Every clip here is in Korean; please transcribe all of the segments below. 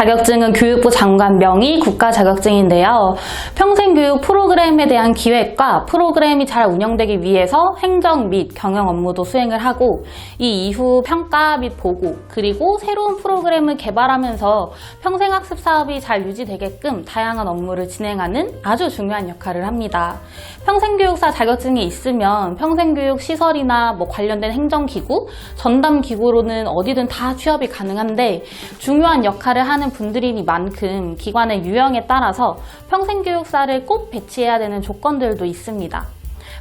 자격증은 교육부 장관 명의 국가 자격증인데요. 평생교육 프로그램에 대한 기획과 프로그램이 잘 운영되기 위해서 행정 및 경영 업무도 수행을 하고 이 이후 평가 및 보고 그리고 새로운 프로그램을 개발하면서 평생학습 사업이 잘 유지되게끔 다양한 업무를 진행하는 아주 중요한 역할을 합니다. 평생교육사 자격증이 있으면 평생교육 시설이나 관련된 행정기구, 전담기구로는 어디든 다 취업이 가능한데 중요한 역할을 하는 분들이니만큼 기관의 유형에 따라서 평생교육사를 꼭 배치해야 되는 조건들도 있습니다.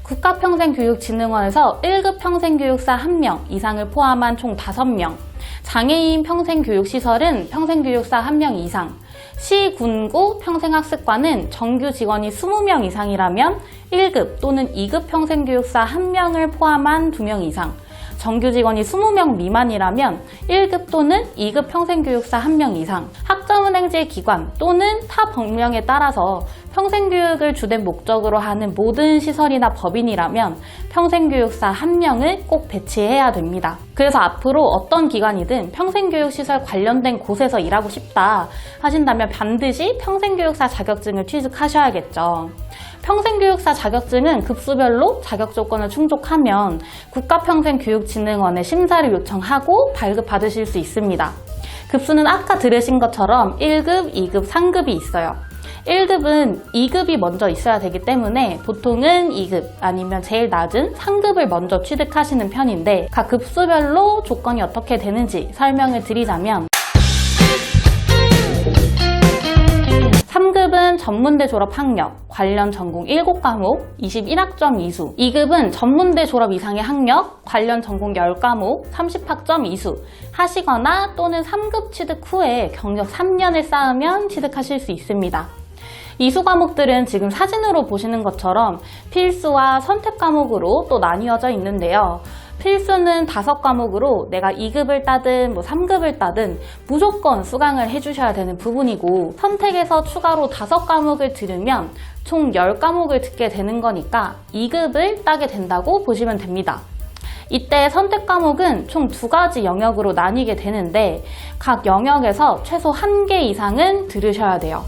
국가평생교육진흥원에서 1급 평생교육사 1명 이상을 포함한 총 5명, 장애인 평생교육시설은 평생교육사 1명 이상, 시, 군구 평생학습관은 정규 직원이 20명 이상이라면 1급 또는 2급 평생교육사 1명을 포함한 2명 이상, 정규 직원이 20명 미만이라면 1급 또는 2급 평생교육사 1명 이상, 학점은행제 기관 또는 타 법령에 따라서 평생교육을 주된 목적으로 하는 모든 시설이나 법인이라면 평생교육사 1명을 꼭 배치해야 됩니다. 그래서 앞으로 어떤 기관이든 평생교육시설 관련된 곳에서 일하고 싶다 하신다면 반드시 평생교육사 자격증을 취득하셔야겠죠. 평생교육사 자격증은 급수별로 자격 조건을 충족하면 국가평생교육진흥원에 심사를 요청하고 발급받으실 수 있습니다. 급수는 아까 들으신 것처럼 1급, 2급, 3급이 있어요. 1급은 2급이 먼저 있어야 되기 때문에 보통은 2급 아니면 제일 낮은 3급을 먼저 취득하시는 편인데 각 급수별로 조건이 어떻게 되는지 설명을 드리자면 3급은 전문대 졸업 학력, 관련 전공 7과목, 21학점 이수. 2급은 전문대 졸업 이상의 학력, 관련 전공 10과목, 30학점 이수. 하시거나 또는 3급 취득 후에 경력 3년을 쌓으면 취득하실 수 있습니다. 이수 과목들은 지금 사진으로 보시는 것처럼 필수와 선택 과목으로 또 나뉘어져 있는데요. 필수는 5과목으로 내가 2급을 따든 3급을 따든 무조건 수강을 해주셔야 되는 부분이고 선택에서 추가로 5과목을 들으면 총 10과목을 듣게 되는 거니까 2급을 따게 된다고 보시면 됩니다. 이때 선택 과목은 총 2가지 영역으로 나뉘게 되는데 각 영역에서 최소 1개 이상은 들으셔야 돼요.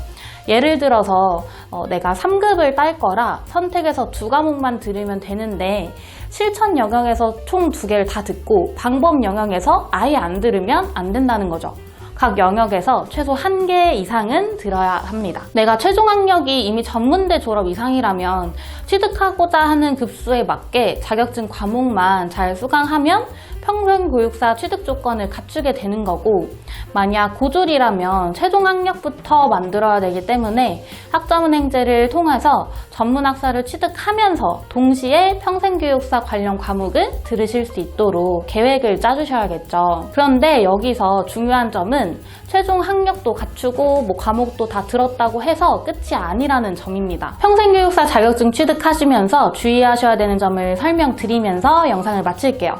예를 들어서 내가 3급을 딸 거라 선택에서 2과목만 들으면 되는데 실천 영역에서 총 2개를 다 듣고 방법 영역에서 아예 안 들으면 안 된다는 거죠. 각 영역에서 최소 1개 이상은 들어야 합니다. 내가 최종 학력이 이미 전문대 졸업 이상이라면 취득하고자 하는 급수에 맞게 자격증 과목만 잘 수강하면 평생교육사 취득 조건을 갖추게 되는 거고 만약 고졸이라면 최종 학력부터 만들어야 되기 때문에 학점은행제를 통해서 전문학사를 취득하면서 동시에 평생교육사 관련 과목을 들으실 수 있도록 계획을 짜주셔야겠죠. 그런데 여기서 중요한 점은 최종 학력도 갖추고 과목도 다 들었다고 해서 끝이 아니라는 점입니다. 평생교육사 자격증 취득하시면서 주의하셔야 되는 점을 설명드리면서 영상을 마칠게요.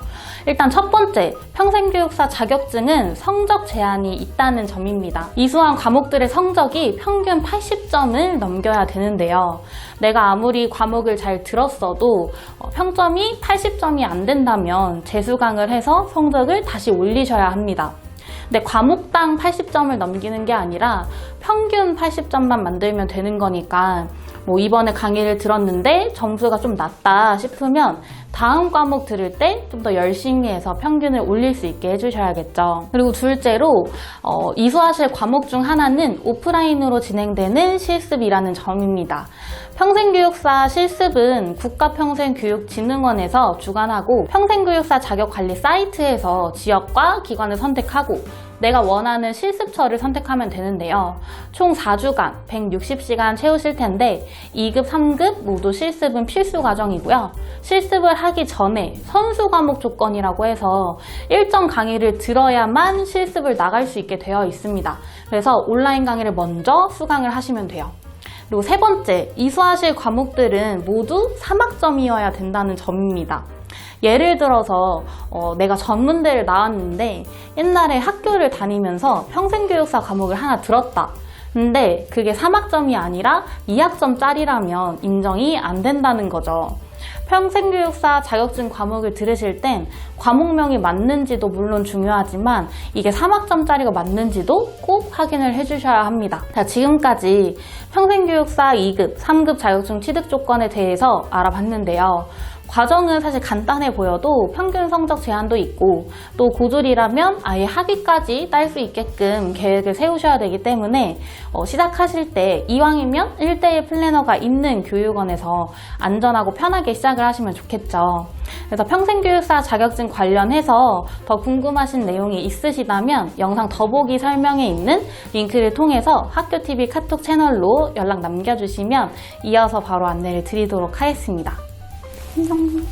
일단 첫 번째, 평생교육사 자격증은 성적 제한이 있다는 점입니다. 이수한 과목들의 성적이 평균 80점을 넘겨야 되는데요. 내가 아무리 과목을 잘 들었어도 평점이 80점이 안 된다면 재수강을 해서 성적을 다시 올리셔야 합니다. 근데 과목당 80점을 넘기는 게 아니라 평균 80점만 만들면 되는 거니까 이번에 강의를 들었는데 점수가 좀 낮다 싶으면 다음 과목 들을 때 좀 더 열심히 해서 평균을 올릴 수 있게 해주셔야겠죠. 그리고 둘째로 이수하실 과목 중 하나는 오프라인으로 진행되는 실습이라는 점입니다. 평생교육사 실습은 국가평생교육진흥원에서 주관하고 평생교육사 자격관리 사이트에서 지역과 기관을 선택하고 내가 원하는 실습처를 선택하면 되는데요. 총 4주간 160시간 채우실 텐데 2급, 3급 모두 실습은 필수 과정이고요. 실습을 하기 전에 선수 과목 조건이라고 해서 일정 강의를 들어야만 실습을 나갈 수 있게 되어 있습니다. 그래서 온라인 강의를 먼저 수강을 하시면 돼요. 그리고 세 번째, 이수하실 과목들은 모두 3학점이어야 된다는 점입니다. 예를 들어서 내가 전문대를 나왔는데 옛날에 학교를 다니면서 평생교육사 과목을 하나 들었다. 근데 그게 3학점이 아니라 2학점짜리라면 인정이 안 된다는 거죠. 평생교육사 자격증 과목을 들으실 땐 과목명이 맞는지도 물론 중요하지만 이게 3학점짜리가 맞는지도 꼭 확인을 해주셔야 합니다. 자, 지금까지 평생교육사 2급, 3급 자격증 취득 조건에 대해서 알아봤는데요. 과정은 사실 간단해 보여도 평균 성적 제한도 있고 또 고졸이라면 아예 학위까지 딸 수 있게끔 계획을 세우셔야 되기 때문에 시작하실 때 이왕이면 1대1 플래너가 있는 교육원에서 안전하고 편하게 시작을 하시면 좋겠죠. 그래서 평생교육사 자격증 관련해서 더 궁금하신 내용이 있으시다면 영상 더보기 설명에 있는 링크를 통해서 학교TV 카톡 채널로 연락 남겨주시면 이어서 바로 안내를 드리도록 하겠습니다. 안녕.